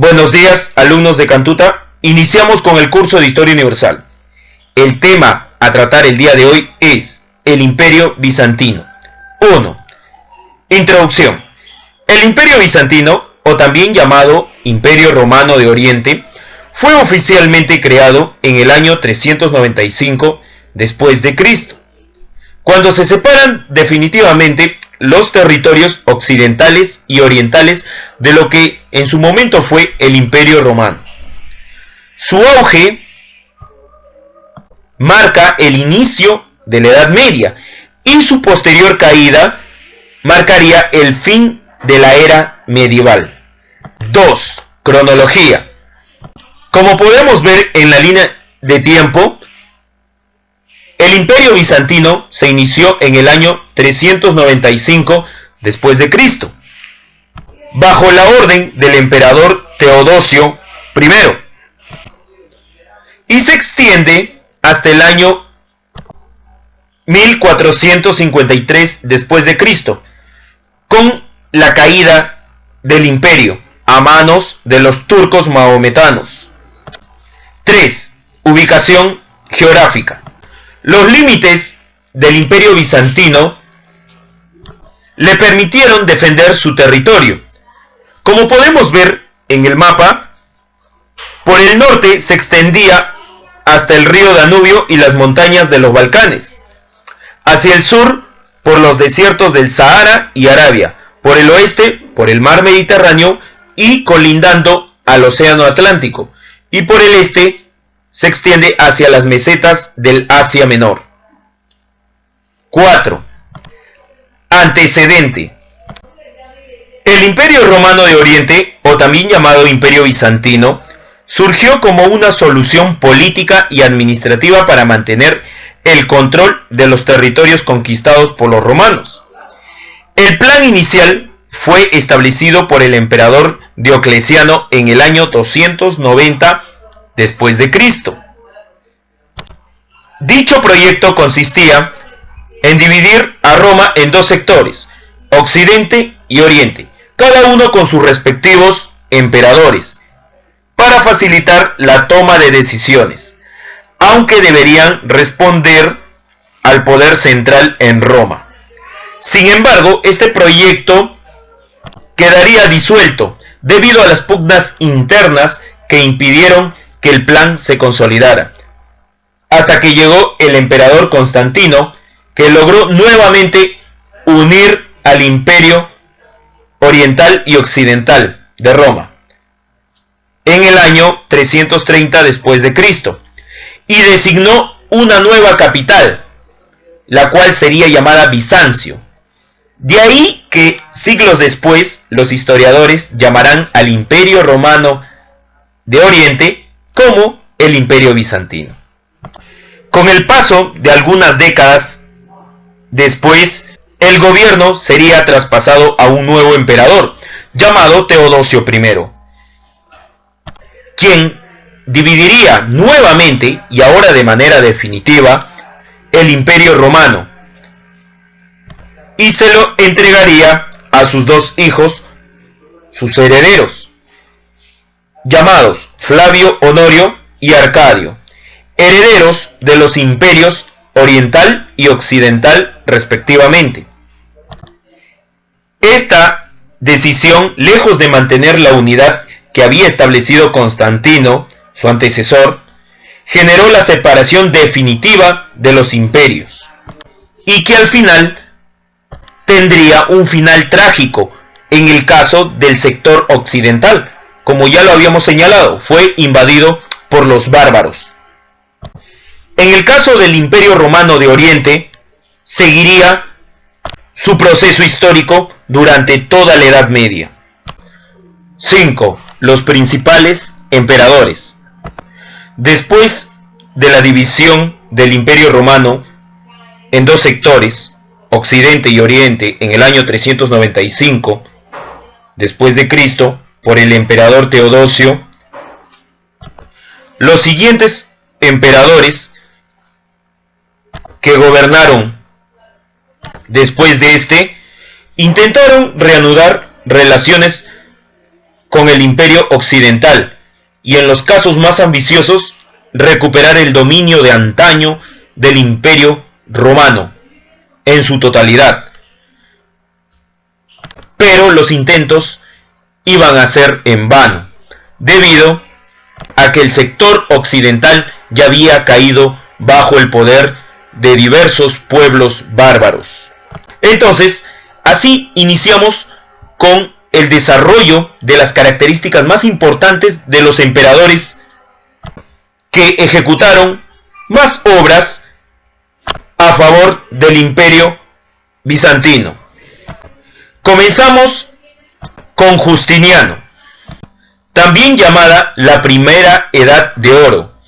Buenos días, alumnos de Cantuta. Iniciamos con el curso de Historia Universal. El tema a tratar el día de hoy es el Imperio Bizantino. 1. Introducción. El Imperio Bizantino, o también llamado Imperio Romano de Oriente, fue oficialmente creado en el año 395 después de Cristo, cuando se separan definitivamente los territorios occidentales y orientales de lo que en su momento fue el Imperio Romano. Su auge marca el inicio de la Edad Media y su posterior caída marcaría el fin de la era medieval. 2. Cronología. Como podemos ver en la línea de tiempo, el Imperio Bizantino se inició en el año 395 después de Cristo, bajo la orden del emperador Teodosio I, y se extiende hasta el año 1453 después de Cristo, con la caída del imperio a manos de los turcos mahometanos. 3. Ubicación geográfica. Los límites del Imperio Bizantino le permitieron defender su territorio. Como podemos ver en el mapa, por el norte se extendía hasta el río Danubio y las montañas de los Balcanes, hacia el sur por los desiertos del Sahara y Arabia, por el oeste por el mar Mediterráneo y colindando al océano Atlántico, y por el este se extiende hacia las mesetas del Asia Menor. 4. Antecedente. El Imperio Romano de Oriente, o también llamado Imperio Bizantino, surgió como una solución política y administrativa para mantener el control de los territorios conquistados por los romanos. El plan inicial fue establecido por el emperador Diocleciano en el año 290 después de Cristo. Dicho proyecto consistía en dividir a Roma en dos sectores, Occidente y Oriente, cada uno con sus respectivos emperadores, para facilitar la toma de decisiones, aunque deberían responder al poder central en Roma. Sin embargo, este proyecto quedaría disuelto debido a las pugnas internas que impidieron que el plan se consolidara, hasta que llegó el emperador Constantino, que logró nuevamente unir al imperio oriental y occidental de Roma en el año 330 después de Cristo, y designó una nueva capital, la cual sería llamada Bizancio. De ahí que siglos después los historiadores llamarán al Imperio Romano de Oriente como el Imperio Bizantino. Con el paso de algunas décadas después, el gobierno sería traspasado a un nuevo emperador, llamado Teodosio I, quien dividiría nuevamente, y ahora de manera definitiva, el Imperio Romano, y se lo entregaría a sus dos hijos, sus herederos, llamados Flavio Honorio y Arcadio, herederos de los imperios oriental y occidental respectivamente. Esta decisión, lejos de mantener la unidad que había establecido Constantino, su antecesor, generó la separación definitiva de los imperios, y que al final tendría un final trágico en el caso del sector occidental. Como ya lo habíamos señalado, fue invadido por los bárbaros. En el caso del Imperio Romano de Oriente, seguiría su proceso histórico durante toda la Edad Media. 5. Los principales emperadores. Después de la división del Imperio Romano en dos sectores, Occidente y Oriente, en el año 395 después de Cristo, por el emperador Teodosio, los siguientes emperadores que gobernaron después de este intentaron reanudar relaciones con con el imperio occidental y, en los casos más ambiciosos, recuperar el dominio de antaño del imperio romano en su totalidad. Pero los intentos iban a ser en vano, debido a que el sector occidental ya había caído bajo el poder de diversos pueblos bárbaros. Entonces, así iniciamos con el desarrollo de las características más importantes de los emperadores que ejecutaron más obras a favor del imperio bizantino. Comenzamos con Justiniano, también llamada la Primera Edad de Oro.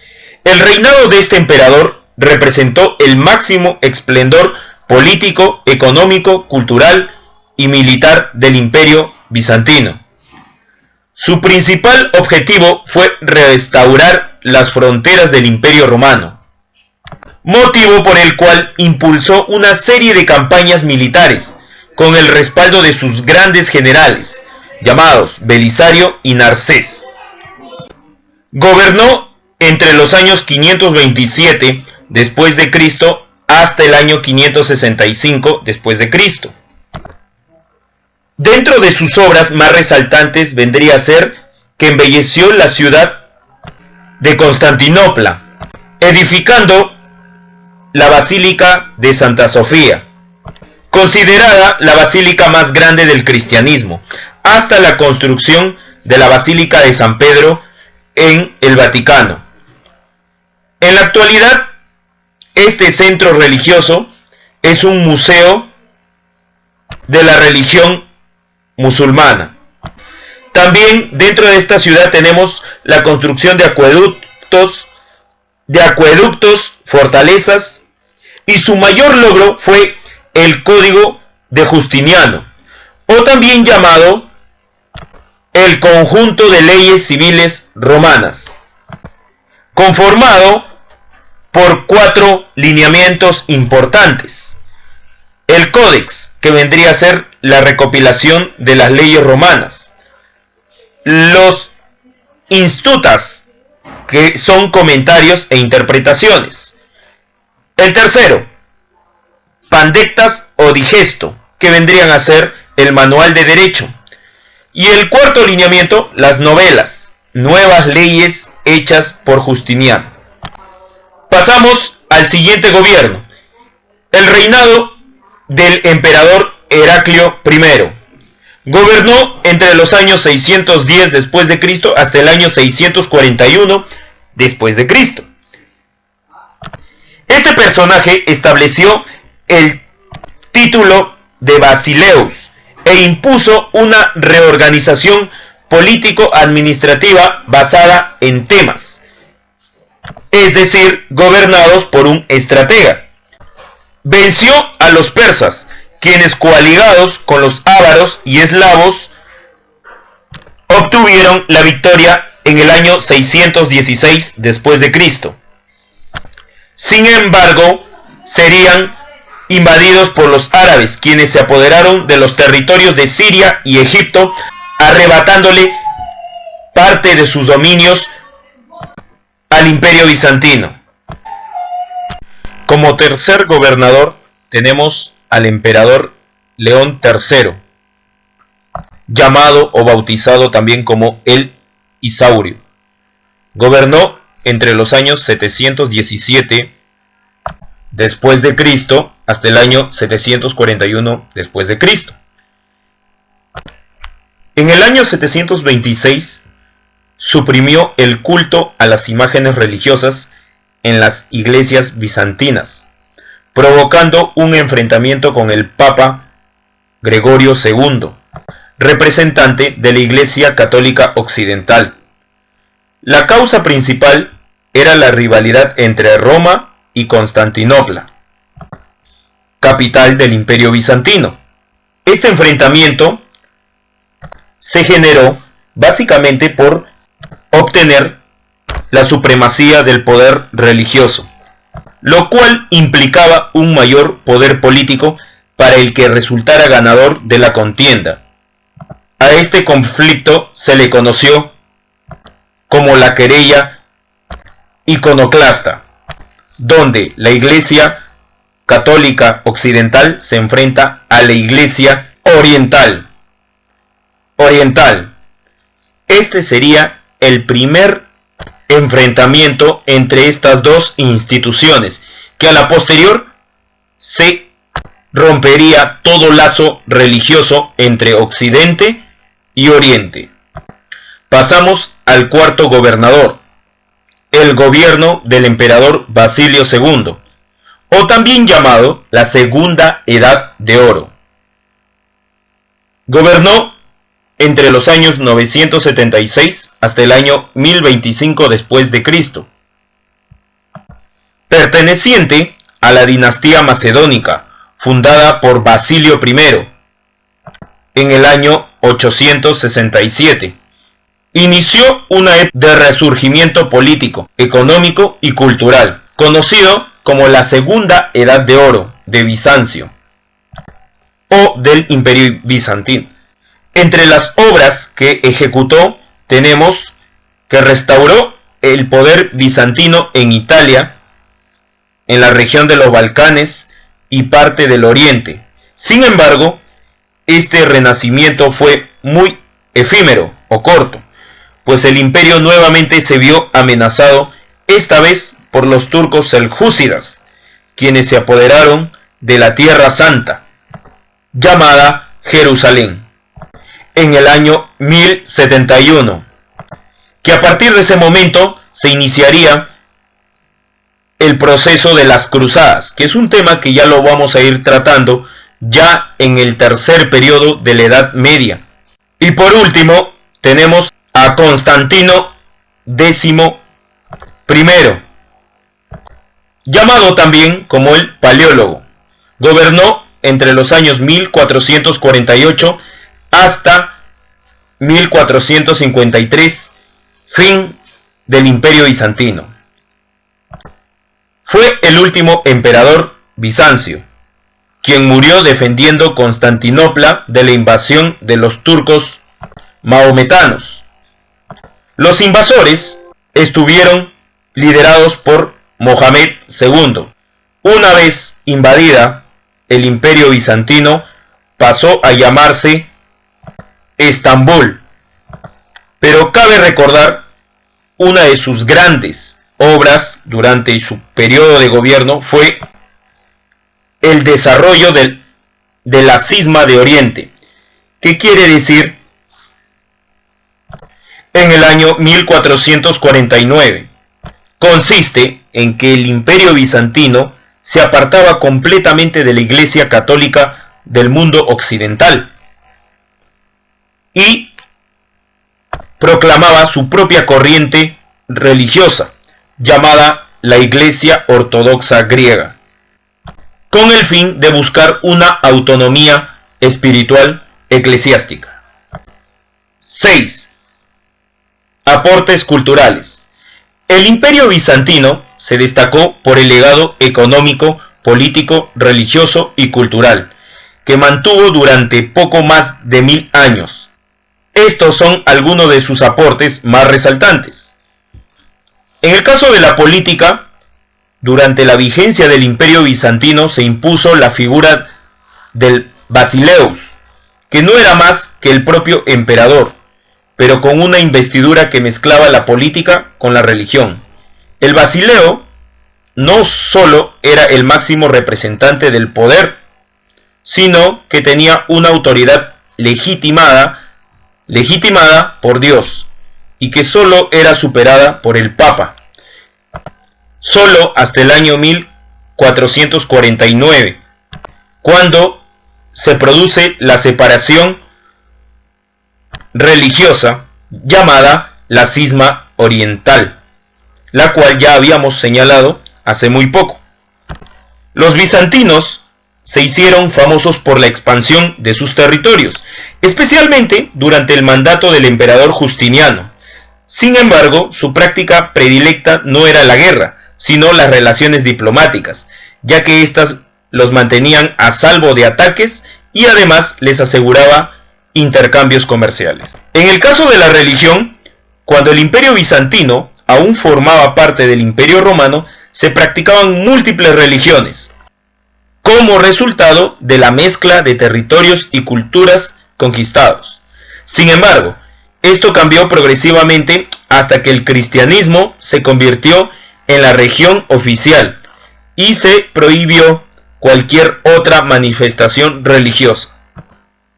El reinado de este emperador representó el máximo esplendor político, económico, cultural y militar del imperio bizantino. Su principal objetivo fue restaurar las fronteras del imperio romano, motivo por el cual impulsó una serie de campañas militares con el respaldo de sus grandes generales, llamados Belisario y Narcés. Gobernó entre los años 527 después de Cristo hasta el año 565 después de Cristo. Dentro de sus obras más resaltantes vendría a ser que embelleció la ciudad de Constantinopla, edificando la Basílica de Santa Sofía, considerada la basílica más grande del cristianismo, hasta la construcción de la Basílica de San Pedro en el Vaticano. En la actualidad, este centro religioso es un museo de la religión musulmana. También dentro de esta ciudad tenemos la construcción de acueductos, fortalezas, y su mayor logro fue el Código de Justiniano, o también llamado el conjunto de leyes civiles romanas, conformado por 4 lineamientos importantes. El Códex, que vendría a ser la recopilación de las leyes romanas. Los Institutas, que son comentarios e interpretaciones. El tercero, Pandectas o Digesto, que vendrían a ser el manual de derecho. Y el cuarto lineamiento, las novelas, nuevas leyes hechas por Justiniano. Pasamos al siguiente gobierno, el reinado del emperador Heraclio I. Gobernó entre los años 610 después de Cristo hasta el año 641 después de Cristo. Este personaje estableció el título de Basileus e impuso una reorganización político-administrativa basada en temas, es decir, gobernados por un estratega. Venció a los persas, quienes, coaligados con los ávaros y eslavos, obtuvieron la victoria en el año 616 después de Cristo. Sin embargo, serían invadidos por los árabes, quienes se apoderaron de los territorios de Siria y Egipto, arrebatándole parte de sus dominios al imperio bizantino. Como tercer gobernador tenemos al emperador León III, llamado o bautizado también como el Isaurio. Gobernó entre los años 717 después de Cristo hasta el año 741 después de Cristo. En el año 726 suprimió el culto a las imágenes religiosas en las iglesias bizantinas, provocando un enfrentamiento con el Papa Gregorio II, representante de la Iglesia Católica Occidental. La causa principal era la rivalidad entre Roma y Constantinopla, capital del Imperio Bizantino. Este enfrentamiento se generó básicamente por obtener la supremacía del poder religioso, lo cual implicaba un mayor poder político para el que resultara ganador de la contienda. A este conflicto se le conoció como la querella iconoclasta, donde la Iglesia católica occidental se enfrenta a la Iglesia oriental. Este sería el primer enfrentamiento entre estas dos instituciones, que a la posterior se rompería todo lazo religioso entre Occidente y Oriente. Pasamos al cuarto gobernador, el gobierno del emperador Basilio II, o también llamado la Segunda Edad de Oro. Gobernó entre los años 976 hasta el año 1025 después de Cristo, perteneciente a la dinastía macedónica, fundada por Basilio I en el año 867. Inició una época de resurgimiento político, económico y cultural, conocido como la Segunda Edad de Oro de Bizancio o del Imperio Bizantino. Entre las obras que ejecutó tenemos que restauró el poder bizantino en Italia, en la región de los Balcanes y parte del Oriente. Sin embargo, este renacimiento fue muy efímero o corto, pues el imperio nuevamente se vio amenazado, esta vez por los turcos seljúcidas, quienes se apoderaron de la Tierra Santa, llamada Jerusalén, en el año 1071, que a partir de ese momento se iniciaría el proceso de las cruzadas, que es un tema que ya lo vamos a ir tratando ya en el tercer periodo de la Edad Media. Y por último tenemos a Constantino X, llamado también como el Paleólogo. Gobernó entre los años 1448 hasta 1453, fin del Imperio Bizantino. Fue el último emperador bizancio, quien murió defendiendo Constantinopla de la invasión de los turcos mahometanos. Los invasores estuvieron liderados por Mohamed II. Una vez invadida, el Imperio Bizantino pasó a llamarse Estambul. Pero cabe recordar una de sus grandes obras durante su periodo de gobierno fue el desarrollo de la Cisma de Oriente, que quiere decir en el año 1449. Consiste en que el Imperio Bizantino se apartaba completamente de la Iglesia Católica del mundo occidental y proclamaba su propia corriente religiosa, llamada la Iglesia Ortodoxa Griega, con el fin de buscar una autonomía espiritual eclesiástica. 6. Aportes culturales. El Imperio Bizantino se destacó por el legado económico, político, religioso y cultural, que mantuvo durante poco más de 1000 años. Estos son algunos de sus aportes más resaltantes. En el caso de la política, durante la vigencia del Imperio Bizantino se impuso la figura del Basileus, que no era más que el propio emperador, pero con una investidura que mezclaba la política con la religión. El Basileo no solo era el máximo representante del poder, sino que tenía una autoridad legitimada por Dios, y que solo era superada por el Papa. Solo hasta el año 1449, cuando se produce la separación religiosa llamada la Cisma Oriental, la cual ya habíamos señalado hace muy poco. Los bizantinos se hicieron famosos por la expansión de sus territorios, especialmente durante el mandato del emperador Justiniano. Sin embargo, su práctica predilecta no era la guerra, sino las relaciones diplomáticas, ya que éstas los mantenían a salvo de ataques y además les aseguraba intercambios comerciales. En el caso de la religión, cuando el Imperio Bizantino aún formaba parte del Imperio Romano, se practicaban múltiples religiones, como resultado de la mezcla de territorios y culturas conquistados. Sin embargo, esto cambió progresivamente hasta que el cristianismo se convirtió en la religión oficial y se prohibió cualquier otra manifestación religiosa.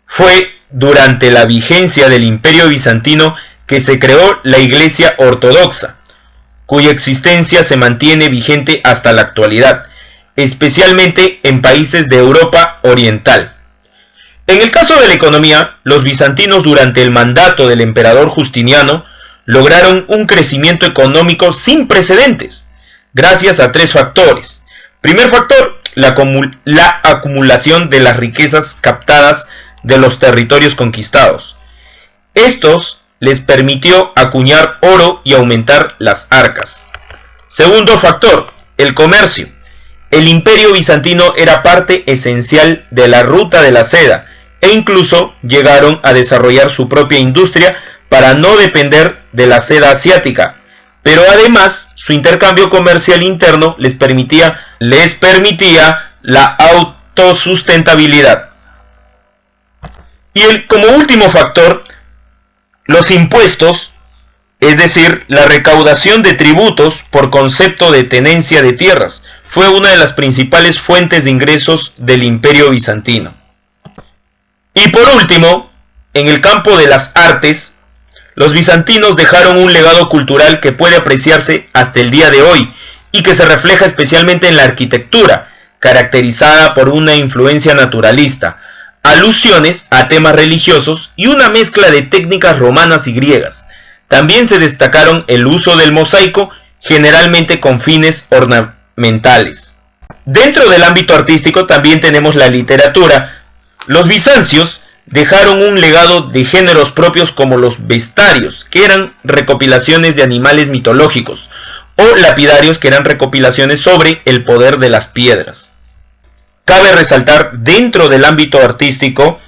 Fue durante la vigencia del Imperio Bizantino que se creó la Iglesia Ortodoxa, cuya existencia se mantiene vigente hasta la actualidad, especialmente en países de Europa Oriental. En el caso de la economía, los bizantinos durante el mandato del emperador Justiniano lograron un crecimiento económico sin precedentes, gracias a tres factores. Primer factor, la acumulación de las riquezas captadas de los territorios conquistados. Estos les permitió acuñar oro y aumentar las arcas. Segundo factor, el comercio. El Imperio Bizantino era parte esencial de la ruta de la seda e incluso llegaron a desarrollar su propia industria para no depender de la seda asiática, pero además su intercambio comercial interno les permitía la autosustentabilidad. Y como último factor, los impuestos, es decir, la recaudación de tributos por concepto de tenencia de tierras, fue una de las principales fuentes de ingresos del Imperio Bizantino. Y por último, en el campo de las artes, los bizantinos dejaron un legado cultural que puede apreciarse hasta el día de hoy y que se refleja especialmente en la arquitectura, caracterizada por una influencia naturalista, alusiones a temas religiosos y una mezcla de técnicas romanas y griegas. También se destacaron el uso del mosaico, generalmente con fines ornamentales. Dentro del ámbito artístico también tenemos la literatura. Los bizancios dejaron un legado de géneros propios como los bestarios, que eran recopilaciones de animales mitológicos, o lapidarios, que eran recopilaciones sobre el poder de las piedras. Cabe resaltar, dentro del ámbito artístico,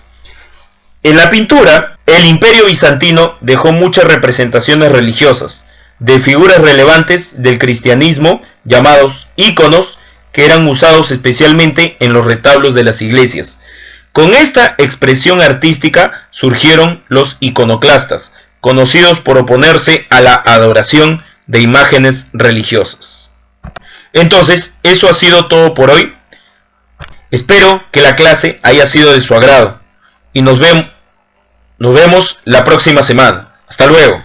en la pintura, el Imperio Bizantino dejó muchas representaciones religiosas de figuras relevantes del cristianismo, llamados íconos, que eran usados especialmente en los retablos de las iglesias. Con esta expresión artística surgieron los iconoclastas, conocidos por oponerse a la adoración de imágenes religiosas. Entonces, eso ha sido todo por hoy. Espero que la clase haya sido de su agrado y nos vemos la próxima semana. Hasta luego.